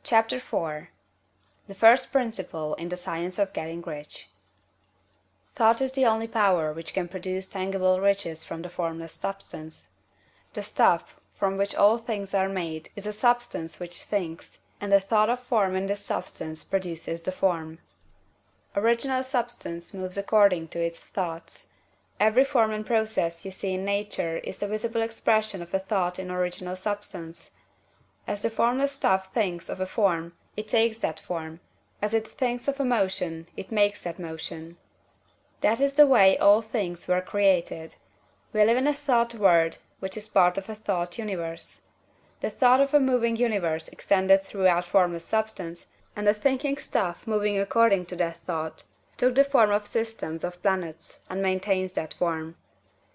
Chapter 4. The first principle in the science of getting rich. Thought is the only power which can produce tangible riches from the formless substance. The stuff from which all things are made is a substance which thinks, and the thought of form in this substance produces the form. Original substance moves according to its thoughts. Every form and process you see in nature is the visible expression of a thought in original substance. As the formless stuff thinks of a form, it takes that form; as it thinks of a motion, it makes that motion. That is the way all things were created. We live in a thought world, which is part of a thought universe. The thought of a moving universe extended throughout formless substance, and the thinking stuff moving according to that thought took the form of systems of planets, and maintains that form.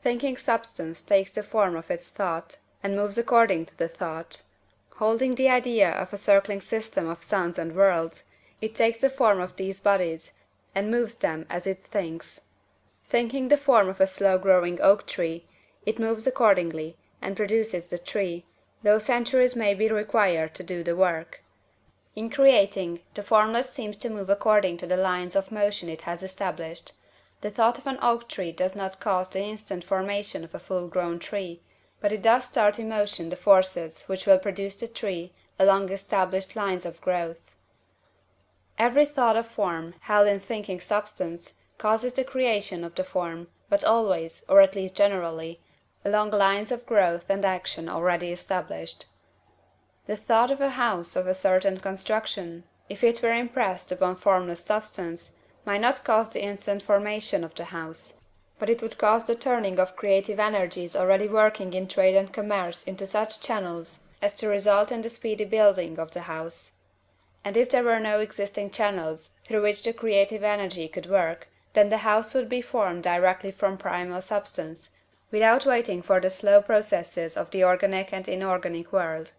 Thinking substance takes the form of its thought, and moves according to the thought. Holding the idea of a circling system of suns and worlds, it takes the form of these bodies, and moves them as it thinks. Thinking the form of a slow-growing oak tree, it moves accordingly, and produces the tree, though centuries may be required to do the work. In creating, the formless seems to move according to the lines of motion it has established. The thought of an oak tree does not cause the instant formation of a full-grown tree, but it does start in motion the forces which will produce the tree along established lines of growth. Every thought of form, held in thinking substance, causes the creation of the form, but always, or at least generally, along lines of growth and action already established. The thought of a house of a certain construction, if it were impressed upon formless substance, might not cause the instant formation of the house, but it would cause the turning of creative energies already working in trade and commerce into such channels as to result in the speedy building of the house. And if there were no existing channels through which the creative energy could work, then the house would be formed directly from primal substance, without waiting for the slow processes of the organic and inorganic world.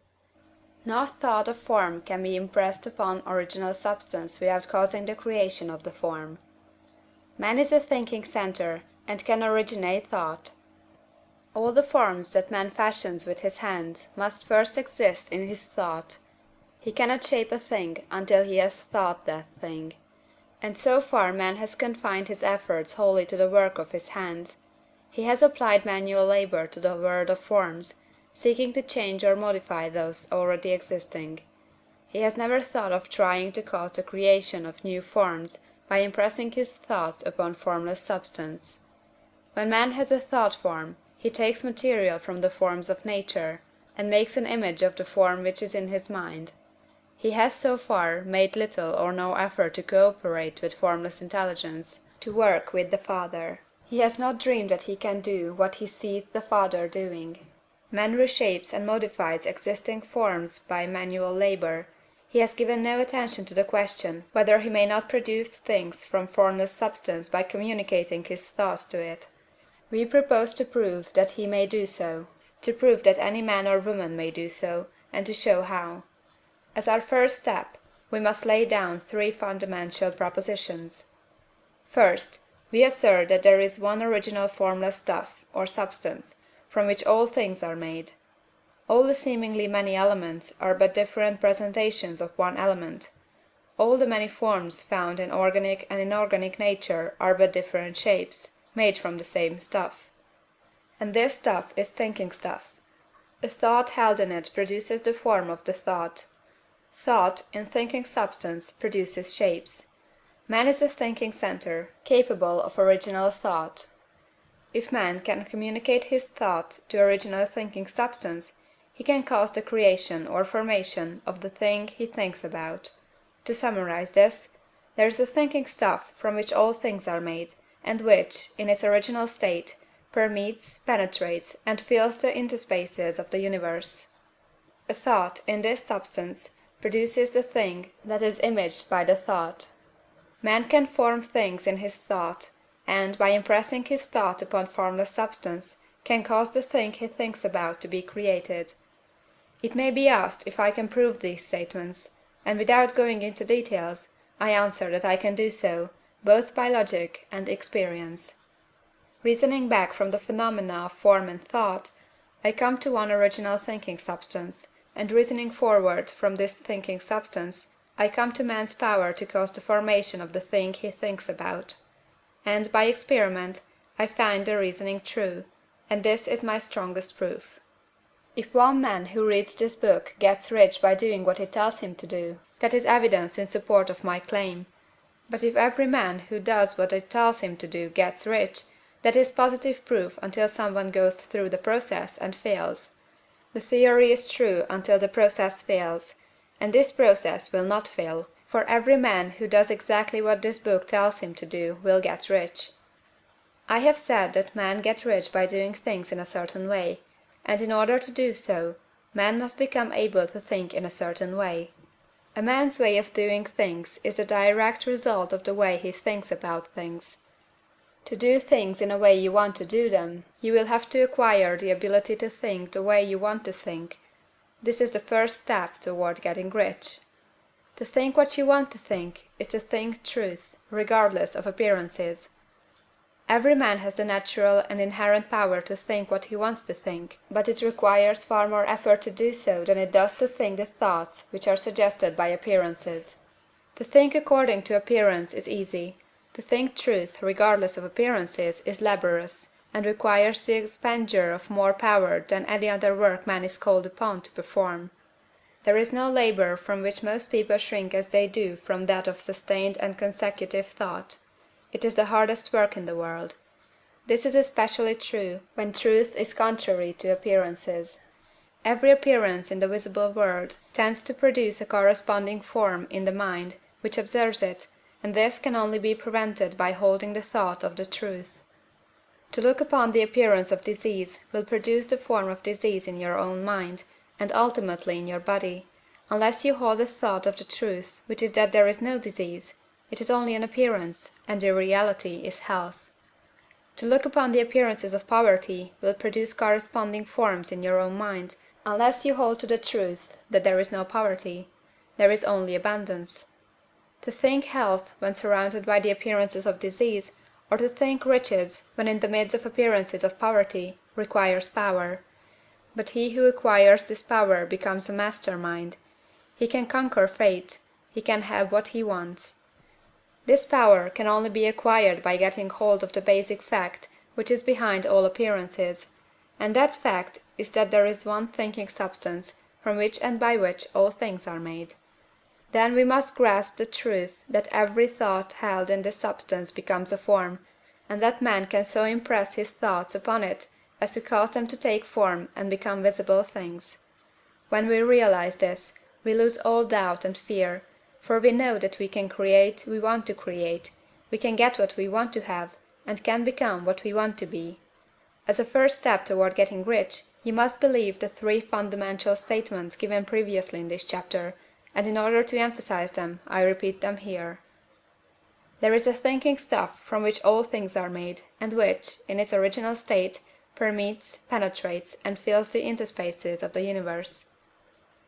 No thought of form can be impressed upon original substance without causing the creation of the form. Man is a thinking centre, and can originate thought. All the forms that man fashions with his hands must first exist in his thought. He cannot shape a thing until he has thought that thing. And so far man has confined his efforts wholly to the work of his hands. He has applied manual labour to the world of forms, seeking to change or modify those already existing. He has never thought of trying to cause the creation of new forms by impressing his thoughts upon formless substance. When man has a thought form, he takes material from the forms of nature, and makes an image of the form which is in his mind. He has so far made little or no effort to co-operate with formless intelligence, to work with the Father. He has not dreamed that he can do what he seeth the Father doing. Man reshapes and modifies existing forms by manual labor. He has given no attention to the question whether he may not produce things from formless substance by communicating his thoughts to it. We propose to prove that he may do so, to prove that any man or woman may do so, and to show how. As our first step, we must lay down three fundamental propositions. First, we assert that there is one original formless stuff, or substance, from which all things are made. All the seemingly many elements are but different presentations of one element. All the many forms found in organic and inorganic nature are but different shapes, made from the same stuff. And this stuff is thinking stuff. A thought held in it produces the form of the thought. Thought, in thinking substance, produces shapes. Man is a thinking centre, capable of original thought. If man can communicate his thought to original thinking substance, he can cause the creation or formation of the thing he thinks about. To summarize this, there is a thinking stuff from which all things are made, and which, in its original state, permeates, penetrates, and fills the interspaces of the universe. A thought, in this substance, produces the thing that is imaged by the thought. Man can form things in his thought, and, by impressing his thought upon formless substance, can cause the thing he thinks about to be created. It may be asked if I can prove these statements, and without going into details, I answer that I can do so, both by logic and experience. Reasoning back from the phenomena of form and thought, I come to one original thinking substance, and reasoning forward from this thinking substance, I come to man's power to cause the formation of the thing he thinks about. And, by experiment, I find the reasoning true, and this is my strongest proof. If one man who reads this book gets rich by doing what it tells him to do, that is evidence in support of my claim. But if every man who does what it tells him to do gets rich, that is positive proof until someone goes through the process and fails. The theory is true until the process fails, and this process will not fail, for every man who does exactly what this book tells him to do will get rich. I have said that men get rich by doing things in a certain way, and in order to do so, man must become able to think in a certain way. A man's way of doing things is the direct result of the way he thinks about things. To do things in a way you want to do them, you will have to acquire the ability to think the way you want to think. This is the first step toward getting rich. To think what you want to think is to think truth, regardless of appearances. Every man has the natural and inherent power to think what he wants to think, but it requires far more effort to do so than it does to think the thoughts which are suggested by appearances. To think according to appearance is easy. To think truth regardless of appearances is laborious, and requires the expenditure of more power than any other work man is called upon to perform. There is no labor from which most people shrink as they do from that of sustained and consecutive thought. It is the hardest work in the world. This is especially true when truth is contrary to appearances. Every appearance in the visible world tends to produce a corresponding form in the mind which observes it, and this can only be prevented by holding the thought of the truth. To look upon the appearance of disease will produce the form of disease in your own mind, and ultimately in your body, unless you hold the thought of the truth, which is that there is no disease, it is only an appearance, and the reality is health. To look upon the appearances of poverty will produce corresponding forms in your own mind, unless you hold to the truth that there is no poverty, there is only abundance. To think health when surrounded by the appearances of disease, or to think riches when in the midst of appearances of poverty, requires power. But he who acquires this power becomes a master mind. He can conquer fate, he can have what he wants. This power can only be acquired by getting hold of the basic fact which is behind all appearances, and that fact is that there is one thinking substance from which and by which all things are made. Then we must grasp the truth that every thought held in this substance becomes a form, and that man can so impress his thoughts upon it as to cause them to take form and become visible things. When we realize this, we lose all doubt and fear, for we know that we can create we want to create, we can get what we want to have, and can become what we want to be. As a first step toward getting rich, you must believe the three fundamental statements given previously in this chapter, and in order to emphasize them, I repeat them here. There is a thinking stuff from which all things are made, and which, in its original state, permeates, penetrates, and fills the interspaces of the universe.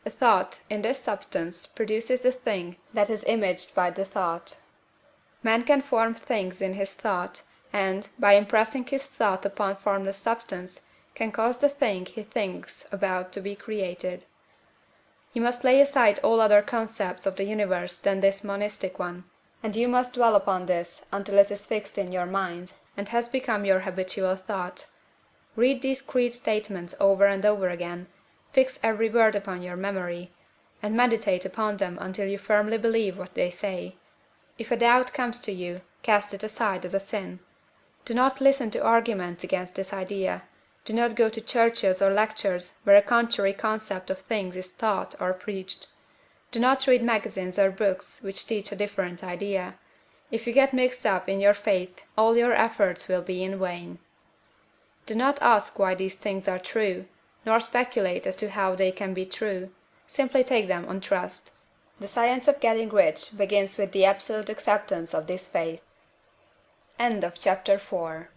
A thought, in this substance, produces the thing that is imaged by the thought. Man can form things in his thought, and, by impressing his thought upon formless substance, can cause the thing he thinks about to be created. You must lay aside all other concepts of the universe than this monistic one, and you must dwell upon this until it is fixed in your mind, and has become your habitual thought. Read these creed statements over and over again, fix every word upon your memory, and meditate upon them until you firmly believe what they say. If a doubt comes to you, cast it aside as a sin. Do not listen to arguments against this idea. Do not go to churches or lectures where a contrary concept of things is taught or preached. Do not read magazines or books which teach a different idea. If you get mixed up in your faith, all your efforts will be in vain. Do not ask why these things are true, nor speculate as to how they can be true. Simply take them on trust. The science of getting rich begins with the absolute acceptance of this faith. End of chapter 4.